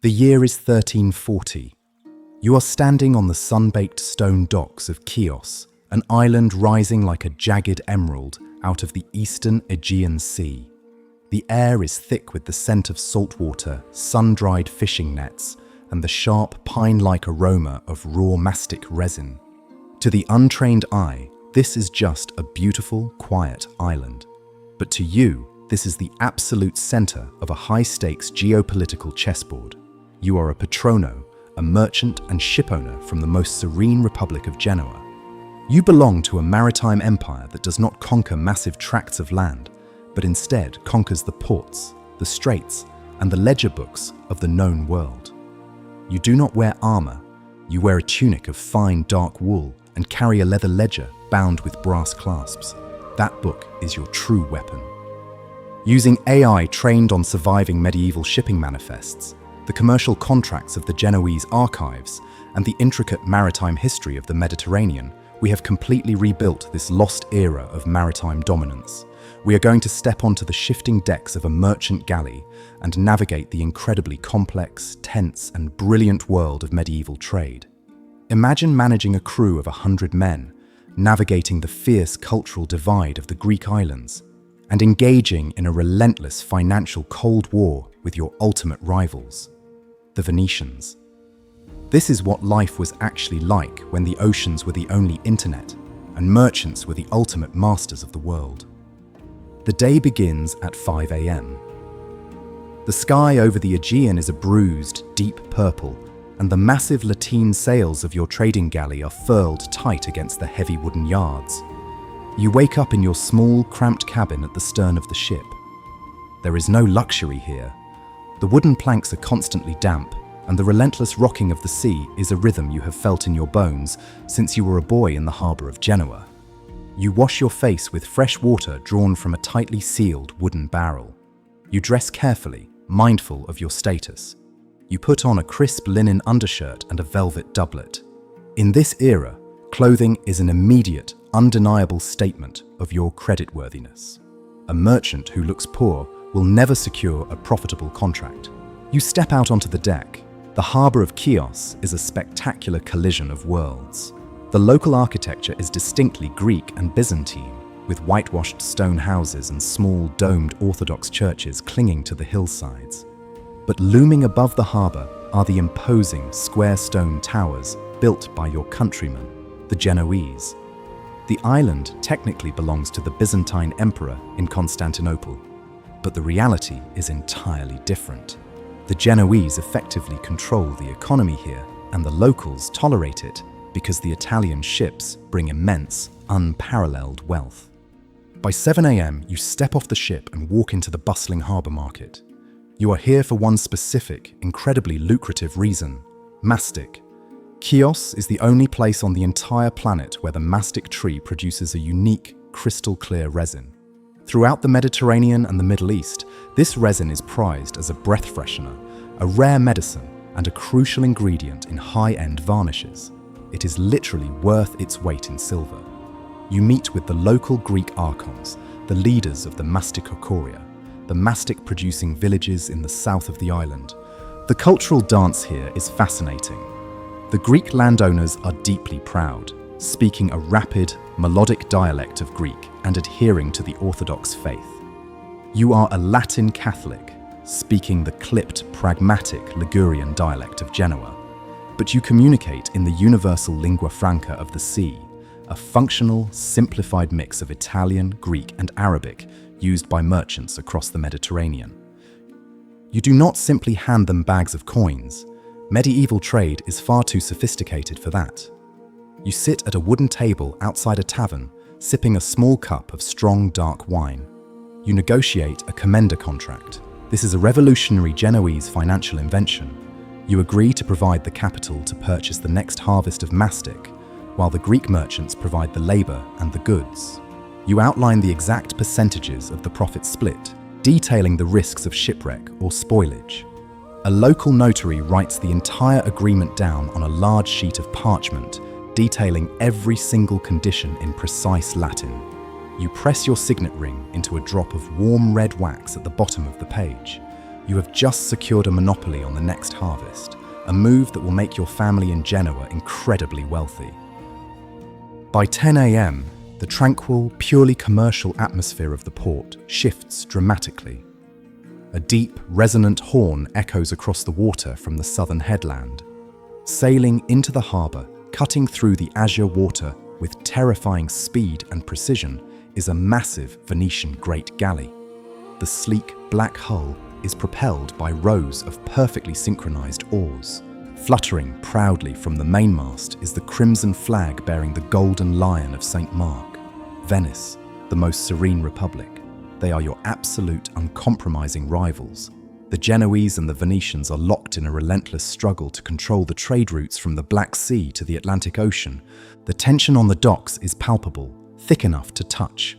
The year is 1340. You are standing on the sun-baked stone docks of Chios, an island rising like a jagged emerald out of the eastern Aegean Sea. The air is thick with the scent of saltwater, sun-dried fishing nets, and the sharp pine-like aroma of raw mastic resin. To the untrained eye, this is just a beautiful, quiet island. But to you, this is the absolute center of a high-stakes geopolitical chessboard. You are a patrono, a merchant and shipowner from the most serene Republic of Genoa. You belong to a maritime empire that does not conquer massive tracts of land, but instead conquers the ports, the straits, and the ledger books of the known world. You do not wear armor. You wear a tunic of fine dark wool and carry a leather ledger bound with brass clasps. That book is your true weapon. Using AI trained on surviving medieval shipping manifests, the commercial contracts of the Genoese archives, and the intricate maritime history of the Mediterranean, we have completely rebuilt this lost era of maritime dominance. We are going to step onto the shifting decks of a merchant galley and navigate the incredibly complex, tense, and brilliant world of medieval trade. Imagine managing a crew of 100 men, navigating the fierce cultural divide of the Greek islands, and engaging in a relentless financial Cold War with your ultimate rivals, the Venetians. This is what life was actually like when the oceans were the only internet and merchants were the ultimate masters of the world. The day begins at 5 a.m. The sky over the Aegean is a bruised, deep purple, and the massive lateen sails of your trading galley are furled tight against the heavy wooden yards. You wake up in your small, cramped cabin at the stern of the ship. There is no luxury here. The wooden planks are constantly damp, and the relentless rocking of the sea is a rhythm you have felt in your bones since you were a boy in the harbour of Genoa. You wash your face with fresh water drawn from a tightly sealed wooden barrel. You dress carefully, mindful of your status. You put on a crisp linen undershirt and a velvet doublet. In this era, clothing is an immediate, undeniable statement of your creditworthiness. A merchant who looks poor will never secure a profitable contract. You step out onto the deck. The harbour of Chios is a spectacular collision of worlds. The local architecture is distinctly Greek and Byzantine, with whitewashed stone houses and small domed Orthodox churches clinging to the hillsides. But looming above the harbour are the imposing square stone towers built by your countrymen, the Genoese. The island technically belongs to the Byzantine emperor in Constantinople, but the reality is entirely different. The Genoese effectively control the economy here, and the locals tolerate it because the Italian ships bring immense, unparalleled wealth. By 7 a.m., you step off the ship and walk into the bustling harbour market. You are here for one specific, incredibly lucrative reason: mastic. Chios is the only place on the entire planet where the mastic tree produces a unique, crystal-clear resin. Throughout the Mediterranean and the Middle East, this resin is prized as a breath freshener, a rare medicine, and a crucial ingredient in high-end varnishes. It is literally worth its weight in silver. You meet with the local Greek archons, the leaders of the Masticochoria, the mastic-producing villages in the south of the island. The cultural dance here is fascinating. The Greek landowners are deeply proud, speaking a rapid, melodic dialect of Greek and adhering to the Orthodox faith. You are a Latin Catholic, speaking the clipped, pragmatic Ligurian dialect of Genoa, but you communicate in the universal lingua franca of the sea, a functional, simplified mix of Italian, Greek, and Arabic used by merchants across the Mediterranean. You do not simply hand them bags of coins. Medieval trade is far too sophisticated for that. You sit at a wooden table outside a tavern, sipping a small cup of strong, dark wine. You negotiate a commenda contract. This is a revolutionary Genoese financial invention. You agree to provide the capital to purchase the next harvest of mastic, while the Greek merchants provide the labor and the goods. You outline the exact percentages of the profit split, detailing the risks of shipwreck or spoilage. A local notary writes the entire agreement down on a large sheet of parchment, detailing every single condition in precise Latin. You press your signet ring into a drop of warm red wax at the bottom of the page. You have just secured a monopoly on the next harvest, a move that will make your family in Genoa incredibly wealthy. By 10 a.m., the tranquil, purely commercial atmosphere of the port shifts dramatically. A deep, resonant horn echoes across the water from the southern headland. Sailing into the harbour, cutting through the azure water with terrifying speed and precision, is a massive Venetian Great Galley. The sleek, black hull is propelled by rows of perfectly synchronized oars. Fluttering proudly from the mainmast is the crimson flag bearing the golden lion of St. Mark. Venice, the most serene republic. They are your absolute, uncompromising rivals. The Genoese and the Venetians are locked in a relentless struggle to control the trade routes from the Black Sea to the Atlantic Ocean. The tension on the docks is palpable, thick enough to touch.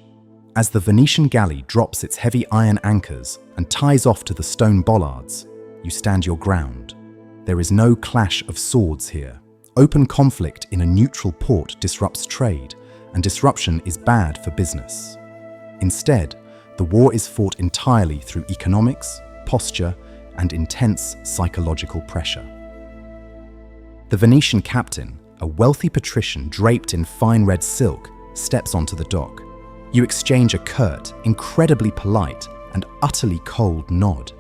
As the Venetian galley drops its heavy iron anchors and ties off to the stone bollards, you stand your ground. There is no clash of swords here. Open conflict in a neutral port disrupts trade, and disruption is bad for business. Instead, the war is fought entirely through economics, posture, and intense psychological pressure. The Venetian captain, a wealthy patrician draped in fine red silk, steps onto the dock. You exchange a curt, incredibly polite, and utterly cold nod.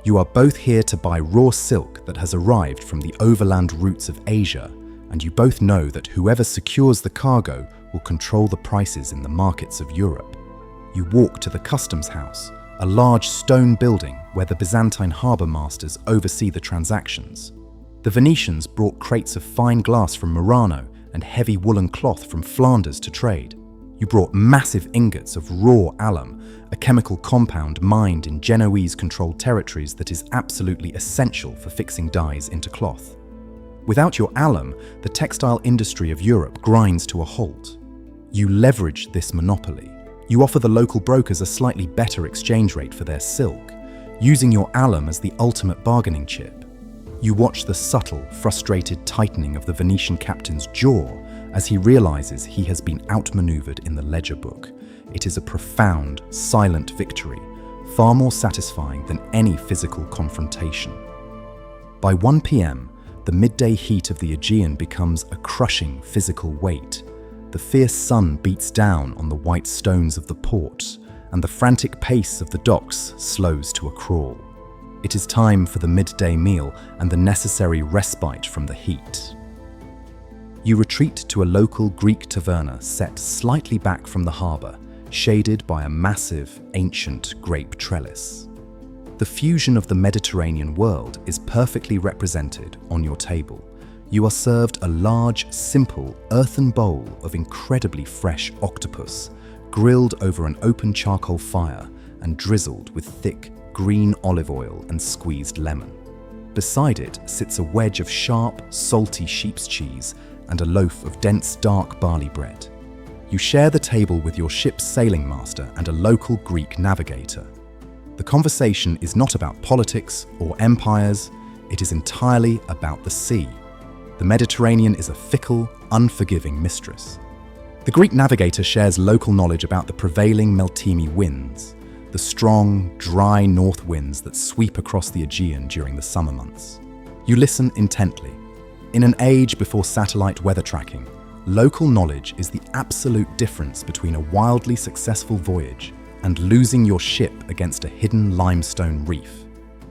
You are both here to buy raw silk that has arrived from the overland routes of Asia, and you both know that whoever secures the cargo will control the prices in the markets of Europe. You walk to the customs house, a large stone building where the Byzantine harbour masters oversee the transactions. The Venetians brought crates of fine glass from Murano and heavy woolen cloth from Flanders to trade. You brought massive ingots of raw alum, a chemical compound mined in Genoese-controlled territories that is absolutely essential for fixing dyes into cloth. Without your alum, the textile industry of Europe grinds to a halt. You leverage this monopoly. You offer the local brokers a slightly better exchange rate for their silk, using your alum as the ultimate bargaining chip. You watch the subtle, frustrated tightening of the Venetian captain's jaw as he realizes he has been outmaneuvered in the ledger book. It is a profound, silent victory, far more satisfying than any physical confrontation. By 1 p.m., the midday heat of the Aegean becomes a crushing physical weight. The fierce sun beats down on the white stones of the port, and the frantic pace of the docks slows to a crawl. It is time for the midday meal and the necessary respite from the heat. You retreat to a local Greek taverna set slightly back from the harbour, shaded by a massive, ancient grape trellis. The fusion of the Mediterranean world is perfectly represented on your table. You are served a large, simple, earthen bowl of incredibly fresh octopus, grilled over an open charcoal fire and drizzled with thick, green olive oil and squeezed lemon. Beside it sits a wedge of sharp, salty sheep's cheese and a loaf of dense, dark barley bread. You share the table with your ship's sailing master and a local Greek navigator. The conversation is not about politics or empires, it is entirely about the sea. The Mediterranean is a fickle, unforgiving mistress. The Greek navigator shares local knowledge about the prevailing Meltemi winds, the strong, dry north winds that sweep across the Aegean during the summer months. You listen intently. In an age before satellite weather tracking, local knowledge is the absolute difference between a wildly successful voyage and losing your ship against a hidden limestone reef.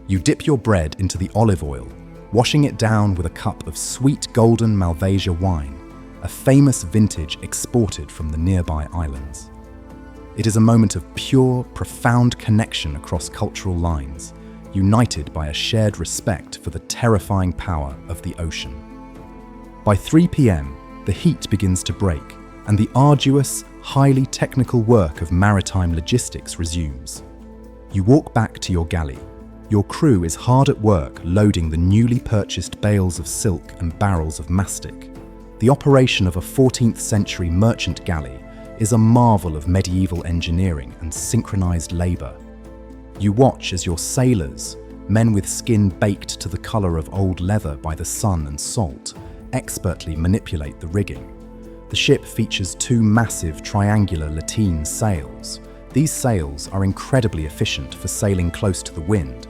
You dip your bread into the olive oil, washing it down with a cup of sweet golden Malvasia wine, a famous vintage exported from the nearby islands. It is a moment of pure, profound connection across cultural lines, united by a shared respect for the terrifying power of the ocean. By 3 p.m., the heat begins to break, and the arduous, highly technical work of maritime logistics resumes. You walk back to your galley. Your crew is hard at work loading the newly purchased bales of silk and barrels of mastic. The operation of a 14th century merchant galley is a marvel of medieval engineering and synchronized labor. You watch as your sailors, men with skin baked to the color of old leather by the sun and salt, expertly manipulate the rigging. The ship features 2 massive triangular lateen sails. These sails are incredibly efficient for sailing close to the wind,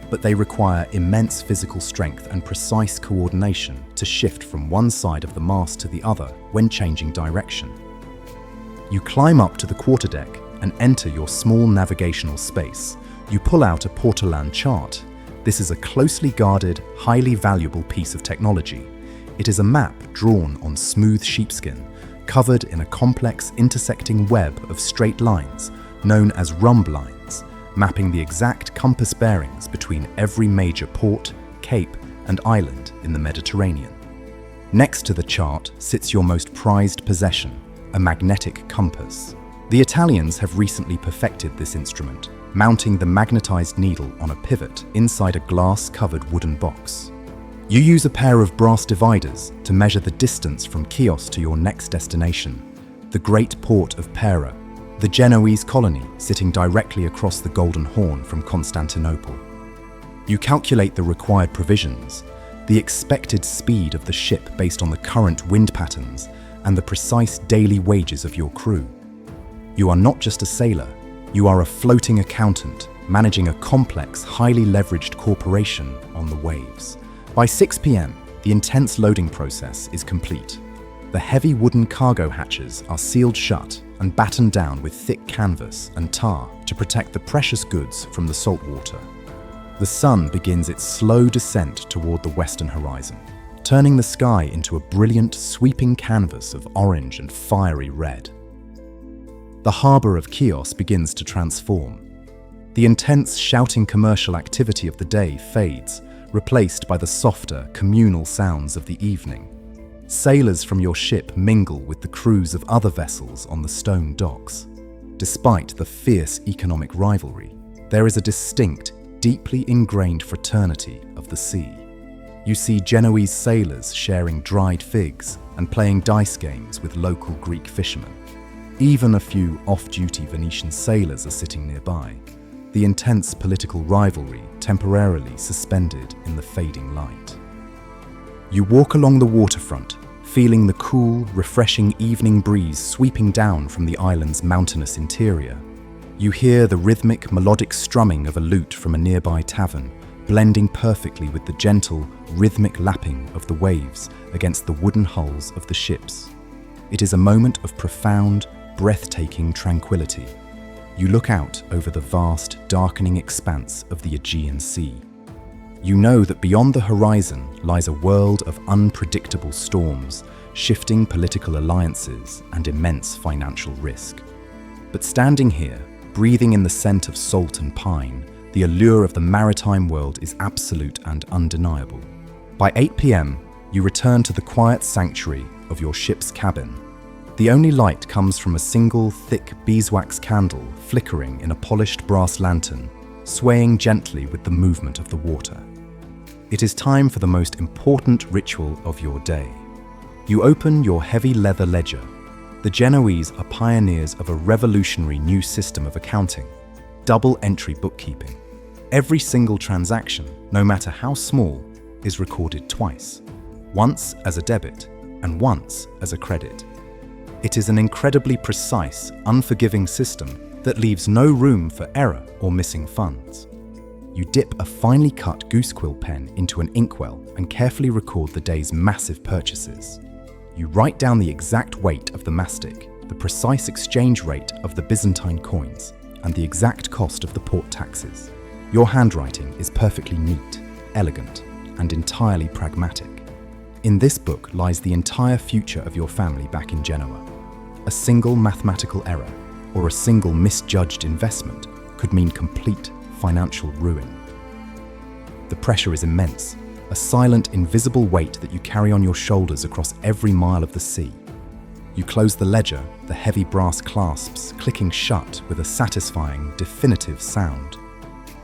but they require immense physical strength and precise coordination to shift from one side of the mast to the other when changing direction. You climb up to the quarterdeck and enter your small navigational space. You pull out a portolan chart. This is a closely guarded, highly valuable piece of technology. It is a map drawn on smooth sheepskin, covered in a complex intersecting web of straight lines known as rhumb lines, mapping the exact compass bearings between every major port, cape, and island in the Mediterranean. Next to the chart sits your most prized possession, a magnetic compass. The Italians have recently perfected this instrument, mounting the magnetized needle on a pivot inside a glass-covered wooden box. You use a pair of brass dividers to measure the distance from Chios to your next destination, the great port of Pera, the Genoese colony sitting directly across the Golden Horn from Constantinople. You calculate the required provisions, the expected speed of the ship based on the current wind patterns, and the precise daily wages of your crew. You are not just a sailor, you are a floating accountant managing a complex, highly leveraged corporation on the waves. By 6 p.m., the intense loading process is complete. The heavy wooden cargo hatches are sealed shut and battened down with thick canvas and tar to protect the precious goods from the salt water. The sun begins its slow descent toward the western horizon, turning the sky into a brilliant, sweeping canvas of orange and fiery red. The harbour of Chios begins to transform. The intense, shouting commercial activity of the day fades, replaced by the softer, communal sounds of the evening. Sailors from your ship mingle with the crews of other vessels on the stone docks. Despite the fierce economic rivalry, there is a distinct, deeply ingrained fraternity of the sea. You see Genoese sailors sharing dried figs and playing dice games with local Greek fishermen. Even a few off-duty Venetian sailors are sitting nearby, the intense political rivalry temporarily suspended in the fading light. You walk along the waterfront, feeling the cool, refreshing evening breeze sweeping down from the island's mountainous interior. You hear the rhythmic, melodic strumming of a lute from a nearby tavern, blending perfectly with the gentle, rhythmic lapping of the waves against the wooden hulls of the ships. It is a moment of profound, breathtaking tranquility. You look out over the vast, darkening expanse of the Aegean Sea. You know that beyond the horizon lies a world of unpredictable storms, shifting political alliances, and immense financial risk. But standing here, breathing in the scent of salt and pine, the allure of the maritime world is absolute and undeniable. By 8 p.m., you return to the quiet sanctuary of your ship's cabin. The only light comes from a single thick beeswax candle flickering in a polished brass lantern, swaying gently with the movement of the water. It is time for the most important ritual of your day. You open your heavy leather ledger. The Genoese are pioneers of a revolutionary new system of accounting, double-entry bookkeeping. Every single transaction, no matter how small, is recorded twice, once as a debit and once as a credit. It is an incredibly precise, unforgiving system that leaves no room for error or missing funds. You dip a finely cut goosequill pen into an inkwell and carefully record the day's massive purchases. You write down the exact weight of the mastic, the precise exchange rate of the Byzantine coins, and the exact cost of the port taxes. Your handwriting is perfectly neat, elegant, and entirely pragmatic. In this book lies the entire future of your family back in Genoa. A single mathematical error or a single misjudged investment could mean complete financial ruin. The pressure is immense, a silent, invisible weight that you carry on your shoulders across every mile of the sea. You close the ledger, the heavy brass clasps clicking shut with a satisfying, definitive sound.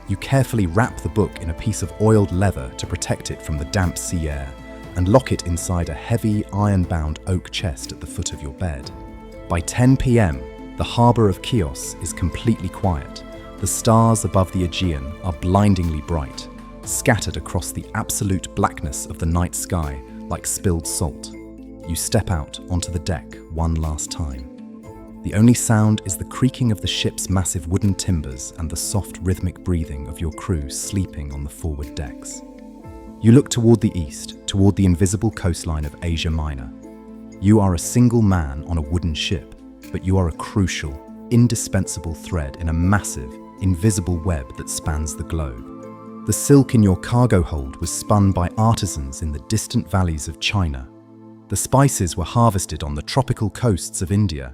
You carefully wrap the book in a piece of oiled leather to protect it from the damp sea air, and lock it inside a heavy, iron-bound oak chest at the foot of your bed. By 10 p.m., the harbour of Chios is completely quiet. The stars above the Aegean are blindingly bright, scattered across the absolute blackness of the night sky like spilled salt. You step out onto the deck one last time. The only sound is the creaking of the ship's massive wooden timbers and the soft rhythmic breathing of your crew sleeping on the forward decks. You look toward the east, toward the invisible coastline of Asia Minor. You are a single man on a wooden ship, but you are a crucial, indispensable thread in a massive, invisible web that spans the globe. The silk in your cargo hold was spun by artisans in the distant valleys of China. The spices were harvested on the tropical coasts of India,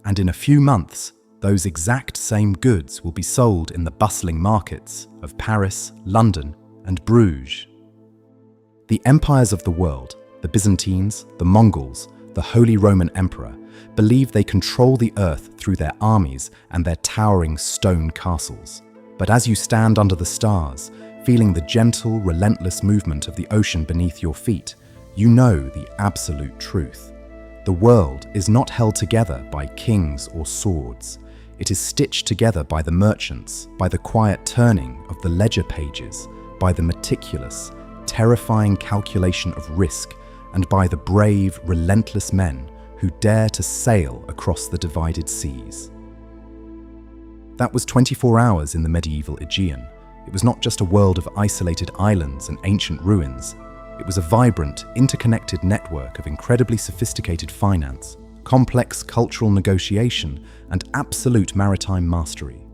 and in a few months, those exact same goods will be sold in the bustling markets of Paris, London, and Bruges. The empires of the world, the Byzantines, the Mongols, the Holy Roman Emperor, believe they control the earth through their armies and their towering stone castles. But as you stand under the stars, feeling the gentle, relentless movement of the ocean beneath your feet, you know the absolute truth. The world is not held together by kings or swords. It is stitched together by the merchants, by the quiet turning of the ledger pages, by the meticulous, terrifying calculation of risk, and by the brave, relentless men who dare to sail across the divided seas. That was 24 hours in the medieval Aegean. It was not just a world of isolated islands and ancient ruins. It was a vibrant, interconnected network of incredibly sophisticated finance, complex cultural negotiation, and absolute maritime mastery.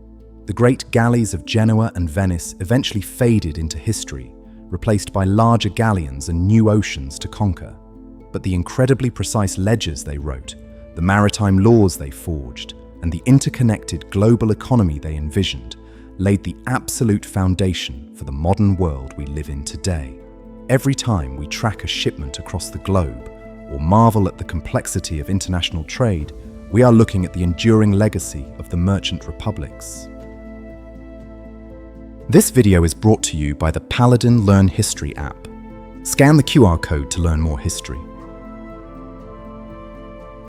The great galleys of Genoa and Venice eventually faded into history, replaced by larger galleons and new oceans to conquer. But the incredibly precise ledgers they wrote, the maritime laws they forged, and the interconnected global economy they envisioned laid the absolute foundation for the modern world we live in today. Every time we track a shipment across the globe or marvel at the complexity of international trade, we are looking at the enduring legacy of the merchant republics. This video is brought to you by the Paladin Learn History app. Scan the QR code to learn more history.